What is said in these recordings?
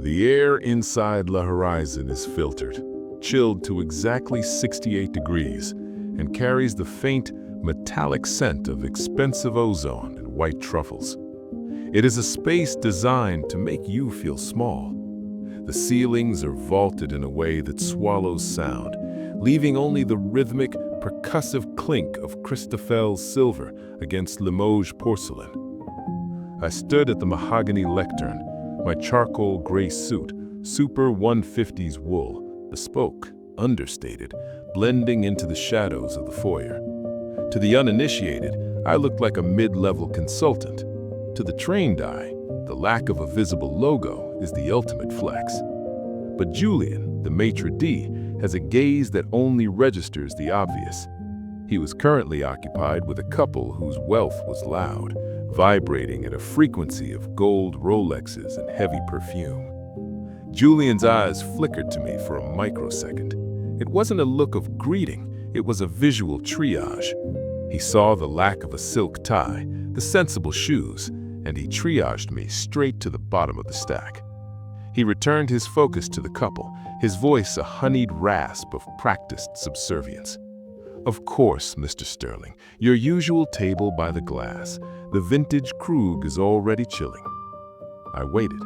The air inside La Horizon is filtered, chilled to exactly 68 degrees, and carries the faint, metallic scent of expensive ozone and white truffles. It is a space designed to make you feel small. The ceilings are vaulted in a way that swallows sound, leaving only the rhythmic, percussive clink of Christofle's silver against Limoges porcelain. I stood at the mahogany lectern, my charcoal gray suit, super 150s wool, bespoke, understated, blending into the shadows of the foyer. To the uninitiated, I looked like a mid-level consultant. To the trained eye, the lack of a visible logo is the ultimate flex. But Julian, the maitre d', has a gaze that only registers the obvious. He was currently occupied with a couple whose wealth was loud, vibrating at a frequency of gold Rolexes and heavy perfume. Julian's eyes flickered to me for a microsecond. It wasn't a look of greeting, it was a visual triage. He saw the lack of a silk tie, the sensible shoes, and he triaged me straight to the bottom of the stack. He returned his focus to the couple, his voice a honeyed rasp of practiced subservience. "Of course, Mr. Sterling, your usual table by the glass. The vintage Krug is already chilling." I waited.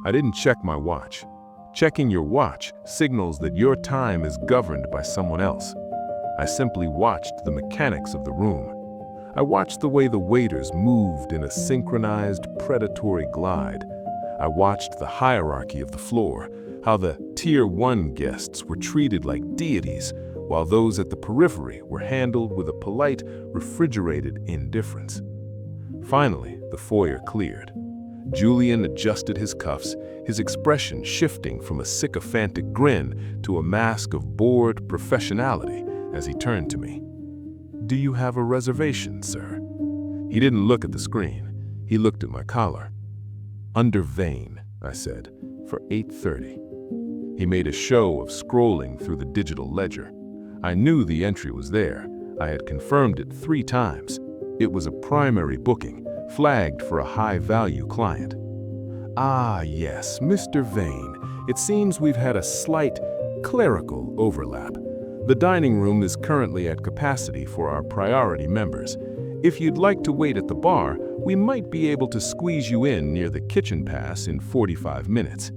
I didn't check my watch. Checking your watch signals that your time is governed by someone else. I simply watched the mechanics of the room. I watched the way the waiters moved in a synchronized predatory glide. I watched the hierarchy of the floor, how the Tier 1 guests were treated like deities, while those at the periphery were handled with a polite, refrigerated indifference. Finally, the foyer cleared. Julian adjusted his cuffs, his expression shifting from a sycophantic grin to a mask of bored professionality as he turned to me. "Do you have a reservation, sir?" He didn't look at the screen. He looked at my collar. "Under Vane," I said, "for 8:30. He made a show of scrolling through the digital ledger. I knew the entry was there. I had confirmed it 3 times. It was a primary booking, flagged for a high-value client. "Ah, yes, Mr. Vane. It seems we've had a slight clerical overlap. The dining room is currently at capacity for our priority members. If you'd like to wait at the bar, we might be able to squeeze you in near the kitchen pass in 45 minutes.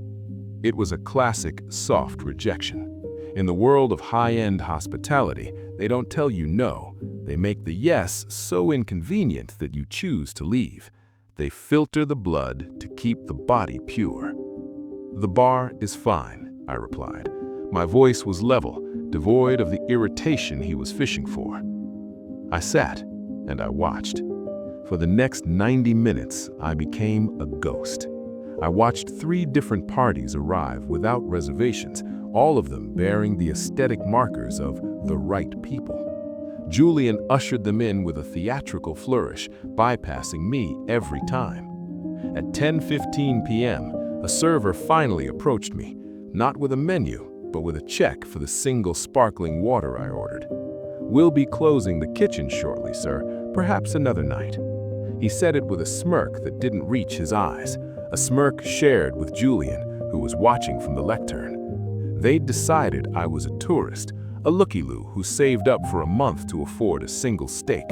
It was a classic soft rejection. In the world of high-end hospitality, they don't tell you no. They make the yes so inconvenient that you choose to leave. They filter the blood to keep the body pure. "The bar is fine," I replied. My voice was level, devoid of the irritation he was fishing for. I sat, and I watched. For the next 90 minutes, I became a ghost. I watched 3 different parties arrive without reservations, all of them bearing the aesthetic markers of the right people. Julian ushered them in with a theatrical flourish, bypassing me every time. At 10:15 p.m., a server finally approached me, not with a menu, but with a check for the single sparkling water I ordered. "We'll be closing the kitchen shortly, sir. Perhaps another night." He said it with a smirk that didn't reach his eyes, a smirk shared with Julian, who was watching from the lectern. They'd decided I was a tourist, a looky-loo who saved up for a month to afford a single steak.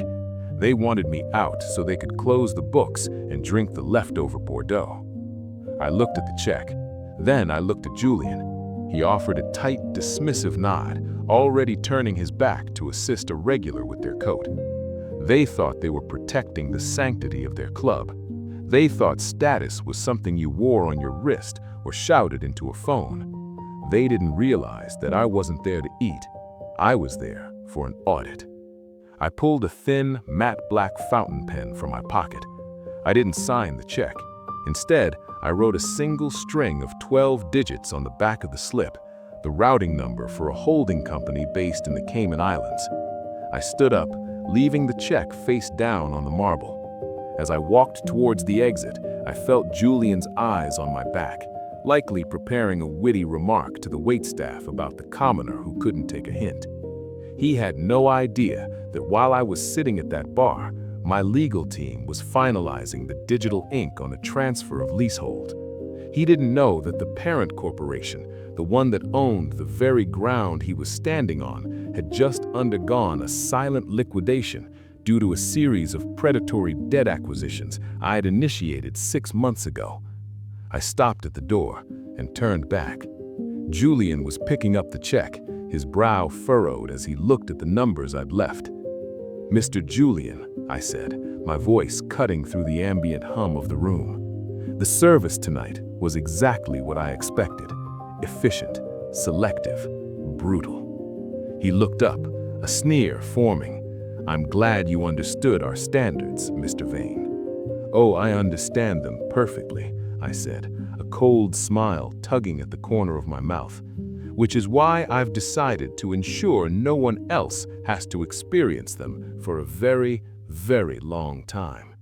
They wanted me out so they could close the books and drink the leftover Bordeaux. I looked at the check. Then I looked at Julian. He offered a tight, dismissive nod, already turning his back to assist a regular with their coat. They thought they were protecting the sanctity of their club. They thought status was something you wore on your wrist or shouted into a phone. They didn't realize that I wasn't there to eat. I was there for an audit. I pulled a thin, matte black fountain pen from my pocket. I didn't sign the check. Instead, I wrote a single string of 12 digits on the back of the slip, the routing number for a holding company based in the Cayman Islands. I stood up, leaving the check face down on the marble. As I walked towards the exit, I felt Julian's eyes on my back, likely preparing a witty remark to the waitstaff about the commoner who couldn't take a hint. He had no idea that while I was sitting at that bar, my legal team was finalizing the digital ink on a transfer of leasehold. He didn't know that the parent corporation, the one that owned the very ground he was standing on, had just undergone a silent liquidation due to a series of predatory debt acquisitions I had initiated 6 months ago. I stopped at the door and turned back. Julian was picking up the check, his brow furrowed as he looked at the numbers I'd left. "Mr. Julian," I said, my voice cutting through the ambient hum of the room. "The service tonight was exactly what I expected. Efficient, selective, brutal." He looked up, a sneer forming. "I'm glad you understood our standards, Mr. Vane." "Oh, I understand them perfectly," I said, a cold smile tugging at the corner of my mouth. "Which is why I've decided to ensure no one else has to experience them for a very, very long time.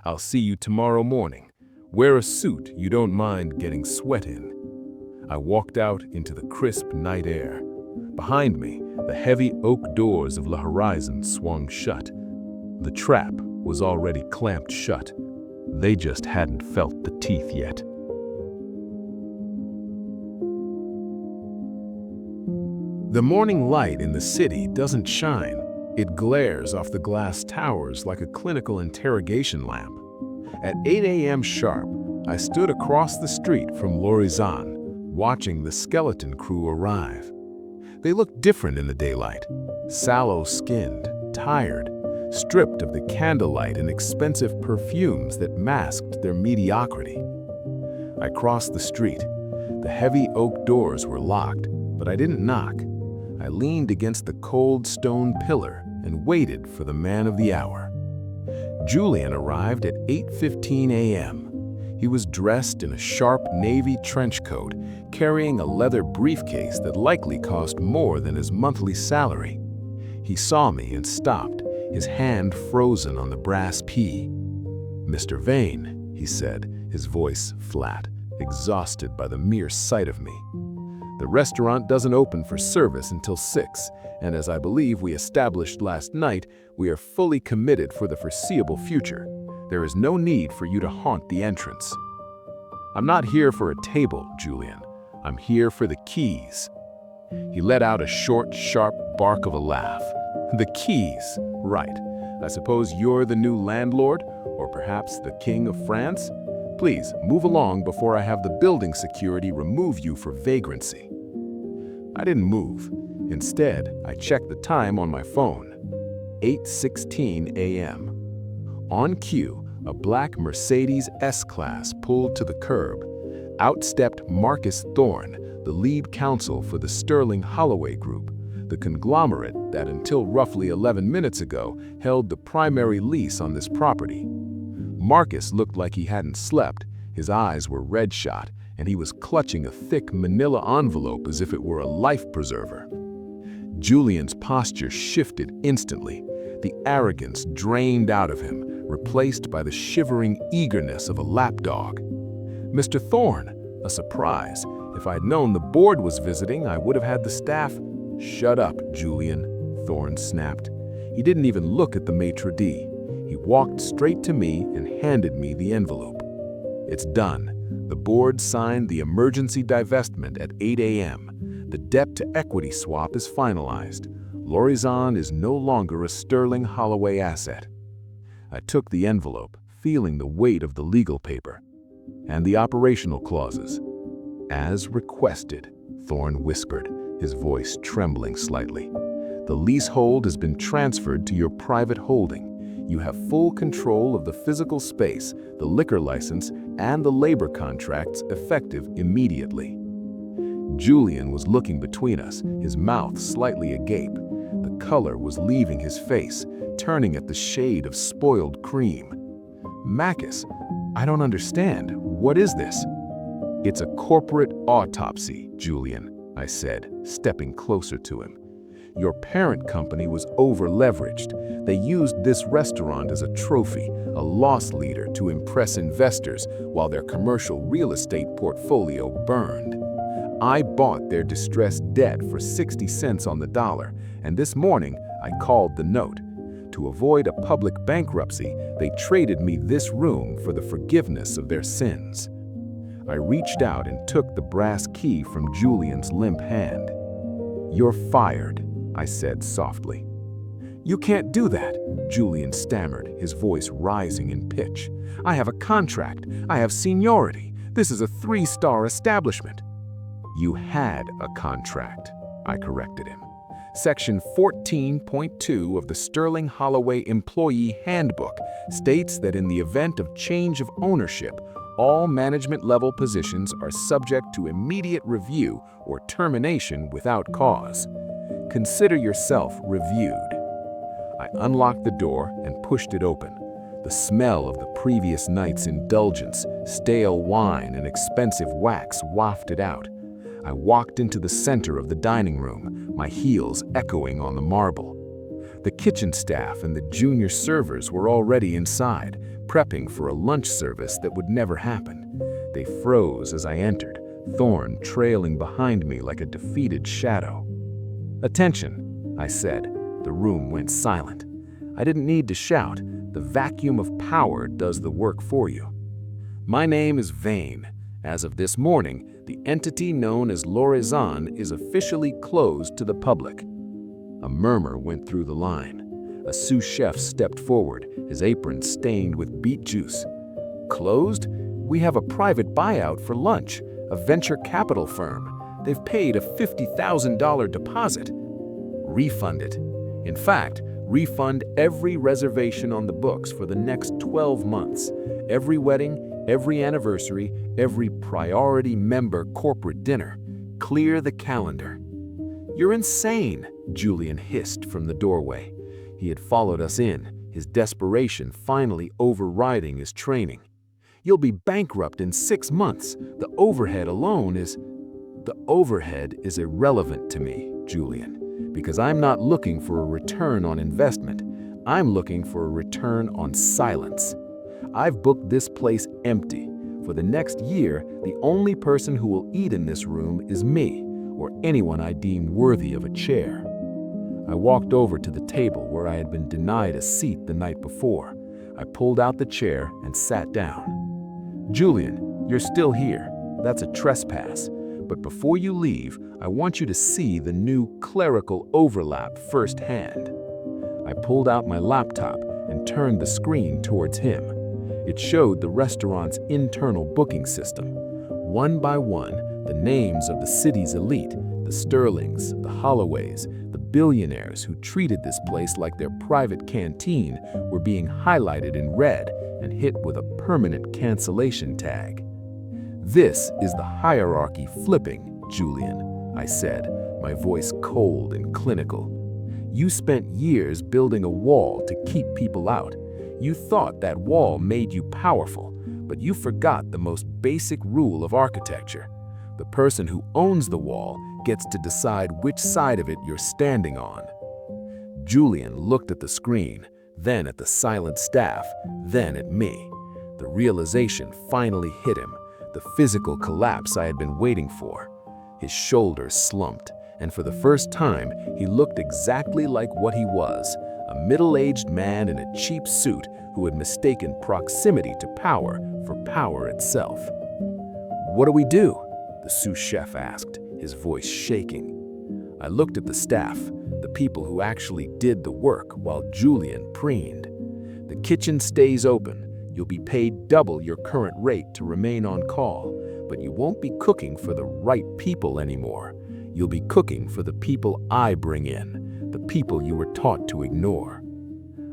I'll see you tomorrow morning. Wear a suit you don't mind getting sweat in." I walked out into the crisp night air. Behind me, the heavy oak doors of La Horizon swung shut. The trap was already clamped shut. They just hadn't felt the teeth yet. The morning light in the city doesn't shine. It glares off the glass towers like a clinical interrogation lamp. At 8 a.m. sharp, I stood across the street from L'Horizon, watching the skeleton crew arrive. They looked different in the daylight, sallow-skinned, tired, stripped of the candlelight and expensive perfumes that masked their mediocrity. I crossed the street. The heavy oak doors were locked, but I didn't knock. I leaned against the cold stone pillar and waited for the man of the hour. Julian arrived at 8:15 a.m. He was dressed in a sharp navy trench coat, carrying a leather briefcase that likely cost more than his monthly salary. He saw me and stopped, his hand frozen on the brass key. "Mr. Vane," he said, his voice flat, exhausted by the mere sight of me. "The restaurant doesn't open for service until 6, and as I believe we established last night, we are fully committed for the foreseeable future. There is no need for you to haunt the entrance." "I'm not here for a table, Julian. I'm here for the keys." He let out a short, sharp bark of a laugh. "The keys, right. I suppose you're the new landlord, or perhaps the King of France? Please, move along before I have the building security remove you for vagrancy." I didn't move. Instead, I checked the time on my phone. 8:16 a.m. On cue, a black Mercedes S-Class pulled to the curb. Out stepped Marcus Thorne, the lead counsel for the Sterling Holloway Group, the conglomerate that until roughly 11 minutes ago held the primary lease on this property. Marcus looked like he hadn't slept, his eyes were red-shot, and he was clutching a thick manila envelope as if it were a life preserver. Julian's posture shifted instantly, the arrogance drained out of him, replaced by the shivering eagerness of a lapdog. "Mr. Thorne," a surprise. If I'd known the board was visiting, I would have had the staff. "Shut up, Julian," Thorne snapped. He didn't even look at the maitre d'. He walked straight to me and handed me the envelope. "It's done. The board signed the emergency divestment at 8 a.m. The debt-to-equity swap is finalized. L'Horizon is no longer a Sterling Holloway asset." I took the envelope, feeling the weight of the legal paper. "And the operational clauses." "As requested," Thorne whispered, his voice trembling slightly. "The leasehold has been transferred to your private holding. You have full control of the physical space, the liquor license, and the labor contracts effective immediately." Julian was looking between us, his mouth slightly agape. The color was leaving his face, turning at the shade of spoiled cream. "Marcus, I don't understand. What is this?" "It's a corporate autopsy, Julian," I said, stepping closer to him. "Your parent company was over-leveraged. They used this restaurant as a trophy, a loss leader to impress investors while their commercial real estate portfolio burned. I bought their distressed debt for 60 cents on the dollar, and this morning I called the note. To avoid a public bankruptcy, they traded me this room for the forgiveness of their sins." I reached out and took the brass key from Julian's limp hand. "You're fired," I said softly. "You can't do that," Julian stammered, his voice rising in pitch. "I have a contract. I have seniority. This is a 3-star establishment." "You had a contract," I corrected him. Section 14.2 of the Sterling Holloway Employee Handbook states that in the event of change of ownership, all management-level positions are subject to immediate review or termination without cause. Consider yourself reviewed. I unlocked the door and pushed it open. The smell of the previous night's indulgence, stale wine, and expensive wax wafted out. I walked into the center of the dining room, my heels echoing on the marble. The kitchen staff and the junior servers were already inside, prepping for a lunch service that would never happen. They froze as I entered, Thorn trailing behind me like a defeated shadow. "Attention," I said. The room went silent. I didn't need to shout. The vacuum of power does the work for you. "My name is Vane. As of this morning, the entity known as L'Horizon is officially closed to the public." A murmur went through the line. A sous chef stepped forward, his apron stained with beet juice. "Closed? We have a private buyout for lunch, a venture capital firm. They've paid a $50,000 deposit." "Refund it. In fact, refund every reservation on the books for the next 12 months. Every wedding, every anniversary, every priority member corporate dinner. Clear the calendar." "You're insane," Julian hissed from the doorway. He had followed us in, his desperation finally overriding his training. "You'll be bankrupt in 6 months. The overhead alone is—" "The overhead is irrelevant to me, Julian, because I'm not looking for a return on investment. I'm looking for a return on silence. I've booked this place empty. For the next year, the only person who will eat in this room is me, or anyone I deem worthy of a chair." I walked over to the table where I had been denied a seat the night before. I pulled out the chair and sat down. "Julian, you're still here. That's a trespass. But before you leave, I want you to see the new clerical overlap firsthand." I pulled out my laptop and turned the screen towards him. It showed the restaurant's internal booking system. One by one, the names of the city's elite, the Sterlings, the Holloways, the billionaires who treated this place like their private canteen, were being highlighted in red and hit with a permanent cancellation tag. "This is the hierarchy flipping, Julian," I said, my voice cold and clinical. "You spent years building a wall to keep people out. You thought that wall made you powerful, but you forgot the most basic rule of architecture. The person who owns the wall gets to decide which side of it you're standing on." Julian looked at the screen, then at the silent staff, then at me. The realization finally hit him, the physical collapse I had been waiting for. His shoulders slumped, and for the first time, he looked exactly like what he was, a middle-aged man in a cheap suit who had mistaken proximity to power for power itself. "What do we do?" the sous chef asked, his voice shaking. I looked at the staff, the people who actually did the work, while Julian preened. "The kitchen stays open. You'll be paid double your current rate to remain on call, but you won't be cooking for the right people anymore. You'll be cooking for the people I bring in, the people you were taught to ignore."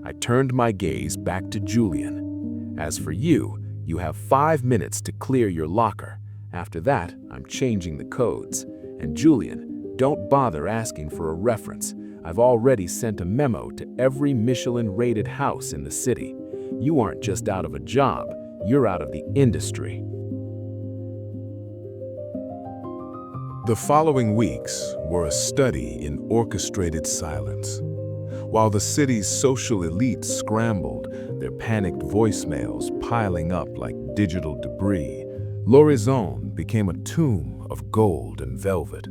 I turned my gaze back to Julian. "As for you, you have 5 minutes to clear your locker. After that, I'm changing the codes. And Julian, don't bother asking for a reference. I've already sent a memo to every Michelin-rated house in the city. You aren't just out of a job, you're out of the industry." The following weeks were a study in orchestrated silence. While the city's social elite scrambled, their panicked voicemails piling up like digital debris, L'Horizon became a tomb of gold and velvet.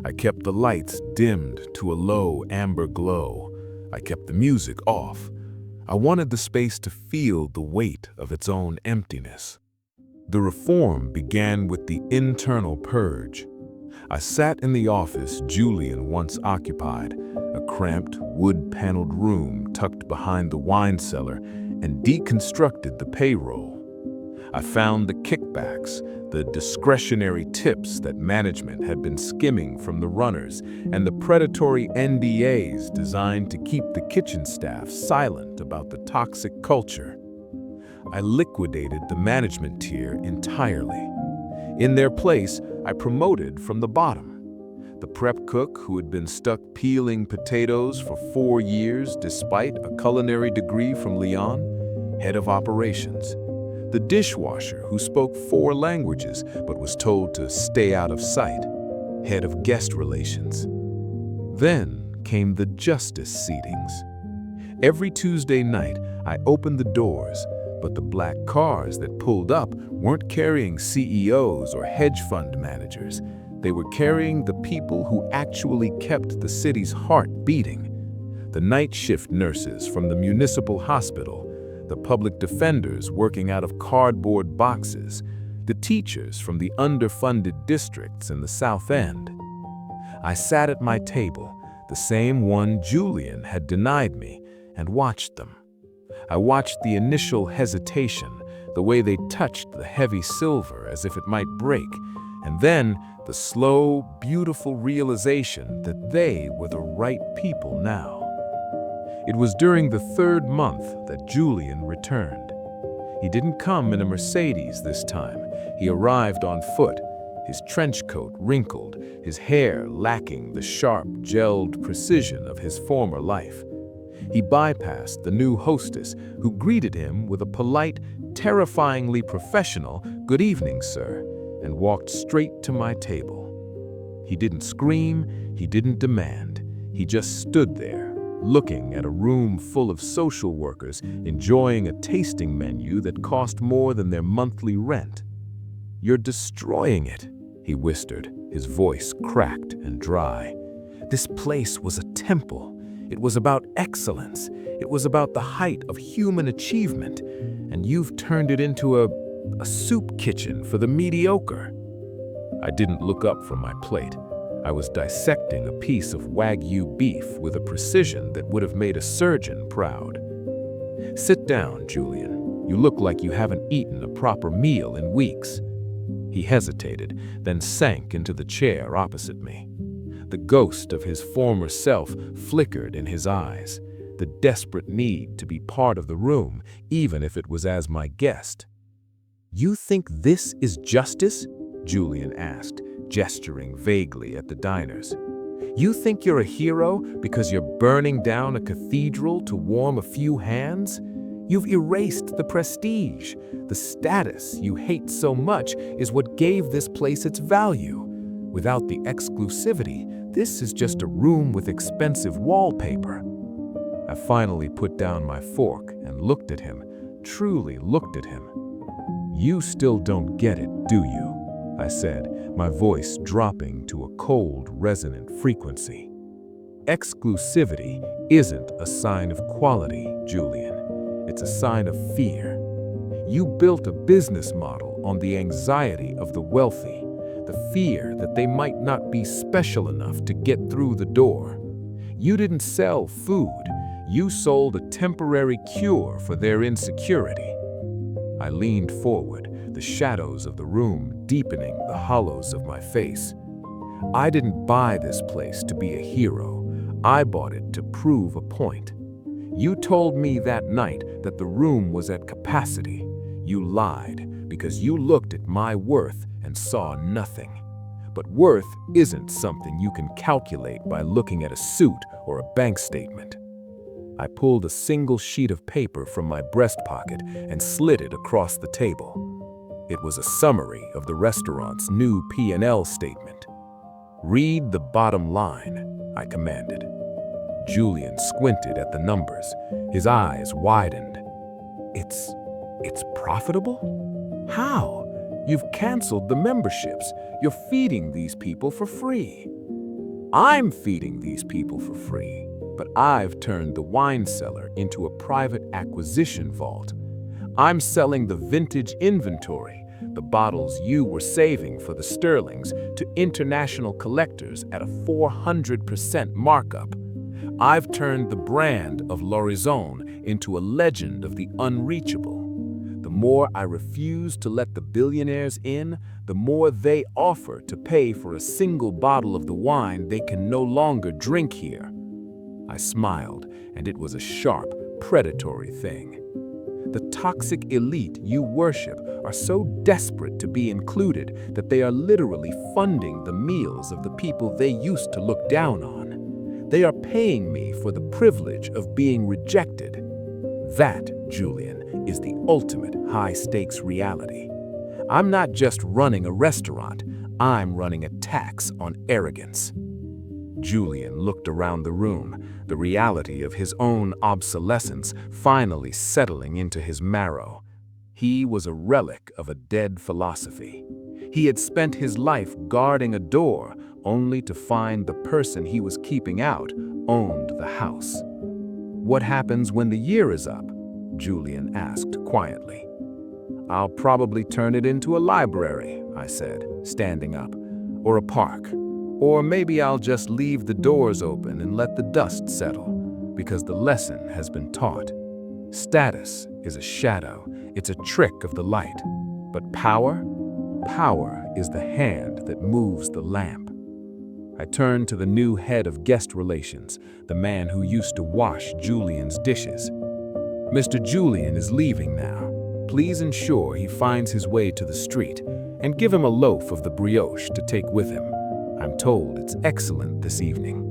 I kept the lights dimmed to a low amber glow. I kept the music off. I wanted the space to feel the weight of its own emptiness. The reform began with the internal purge. I sat in the office Julian once occupied, a cramped, wood-paneled room tucked behind the wine cellar, and deconstructed the payroll. I found the kickbacks, the discretionary tips that management had been skimming from the runners, and the predatory NDAs designed to keep the kitchen staff silent about the toxic culture. I liquidated the management tier entirely. In their place, I promoted from the bottom. The prep cook who had been stuck peeling potatoes for 4 years despite a culinary degree from Lyon, head of operations. The dishwasher who spoke 4 languages but was told to stay out of sight, head of guest relations. Then came the justice seatings. Every Tuesday night, I opened the doors, but the black cars that pulled up weren't carrying CEOs or hedge fund managers. They were carrying the people who actually kept the city's heart beating. The night shift nurses from the municipal hospital, the public defenders working out of cardboard boxes, the teachers from the underfunded districts in the South End. I sat at my table, the same one Julian had denied me, and watched them. I watched the initial hesitation, the way they touched the heavy silver as if it might break, and then the slow, beautiful realization that they were the right people now. It was during the 3rd month that Julian returned. He didn't come in a Mercedes this time. He arrived on foot, his trench coat wrinkled, his hair lacking the sharp, gelled precision of his former life. He bypassed the new hostess, who greeted him with a polite, terrifyingly professional "Good evening, sir," and walked straight to my table. He didn't scream, he didn't demand. He just stood there, looking at a room full of social workers enjoying a tasting menu that cost more than their monthly rent. "You're destroying it," he whispered, his voice cracked and dry. "This place was a temple. It was about excellence. It was about the height of human achievement, and you've turned it into a soup kitchen for the mediocre." I didn't look up from my plate. I was dissecting a piece of Wagyu beef with a precision that would have made a surgeon proud. "Sit down, Julian. You look like you haven't eaten a proper meal in weeks." He hesitated, then sank into the chair opposite me. The ghost of his former self flickered in his eyes, the desperate need to be part of the room, even if it was as my guest. "You think this is justice?" Julian asked, gesturing vaguely at the diners. "You think you're a hero because you're burning down a cathedral to warm a few hands? You've erased the prestige. The status you hate so much is what gave this place its value. Without the exclusivity, this is just a room with expensive wallpaper." I finally put down my fork and looked at him, truly looked at him. "You still don't get it, do you?" I said, my voice dropping to a cold, resonant frequency. "Exclusivity isn't a sign of quality, Julian. It's a sign of fear. You built a business model on the anxiety of the wealthy, the fear that they might not be special enough to get through the door. You didn't sell food. You sold a temporary cure for their insecurity." I leaned forward, the shadows of the room deepening the hollows of my face. "I didn't buy this place to be a hero. I bought it to prove a point. You told me that night that the room was at capacity. You lied because you looked at my worth and saw nothing. But worth isn't something you can calculate by looking at a suit or a bank statement." I pulled a single sheet of paper from my breast pocket and slid it across the table. It was a summary of the restaurant's new P&L statement. "Read the bottom line," I commanded. Julian squinted at the numbers. His eyes widened. It's profitable? How? You've canceled the memberships. You're feeding these people for free." "I'm feeding these people for free, but I've turned the wine cellar into a private acquisition vault. I'm selling the vintage inventory, the bottles you were saving for the sterlings to international collectors at a 400% markup. I've turned the brand of l'Horizon into a legend of the unreachable. The more I refuse to let the billionaires in, the more they offer to pay for a single bottle of the wine they can no longer drink here. I smiled, and it was a sharp, predatory thing. The toxic elite you worship are so desperate to be included that they are literally funding the meals of the people they used to look down on. They are paying me for the privilege of being rejected. That, Julian, is the ultimate high-stakes reality. I'm not just running a restaurant, I'm running a tax on arrogance. Julian looked around the room, the reality of his own obsolescence finally settling into his marrow. He was a relic of a dead philosophy. He had spent his life guarding a door only to find the person he was keeping out owned the house. "What happens when the year is up?" Julian asked quietly. "I'll probably turn it into a library," I said, standing up, "or a park. Or maybe I'll just leave the doors open and let the dust settle, because the lesson has been taught. Status is a shadow, it's a trick of the light. But power? Power is the hand that moves the lamp." I turned to the new head of guest relations, the man who used to wash Julian's dishes. "Mr. Julian is leaving now. Please ensure he finds his way to the street, and give him a loaf of the brioche to take with him. I'm told it's excellent this evening."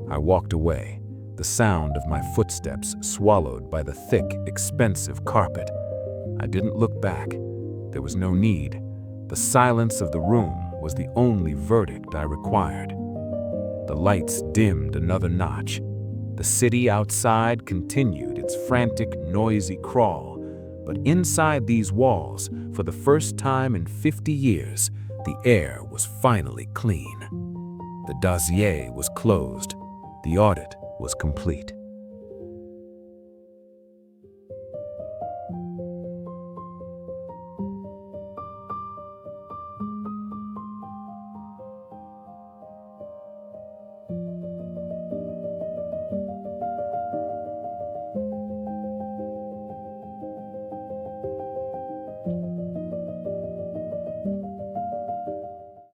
I walked away, the sound of my footsteps swallowed by the thick, expensive carpet. I didn't look back. There was no need. The silence of the room was the only verdict I required. The lights dimmed another notch. The city outside continued its frantic, noisy crawl. But inside these walls, for the first time in 50 years, the air was finally clean. The dossier was closed. The audit was complete.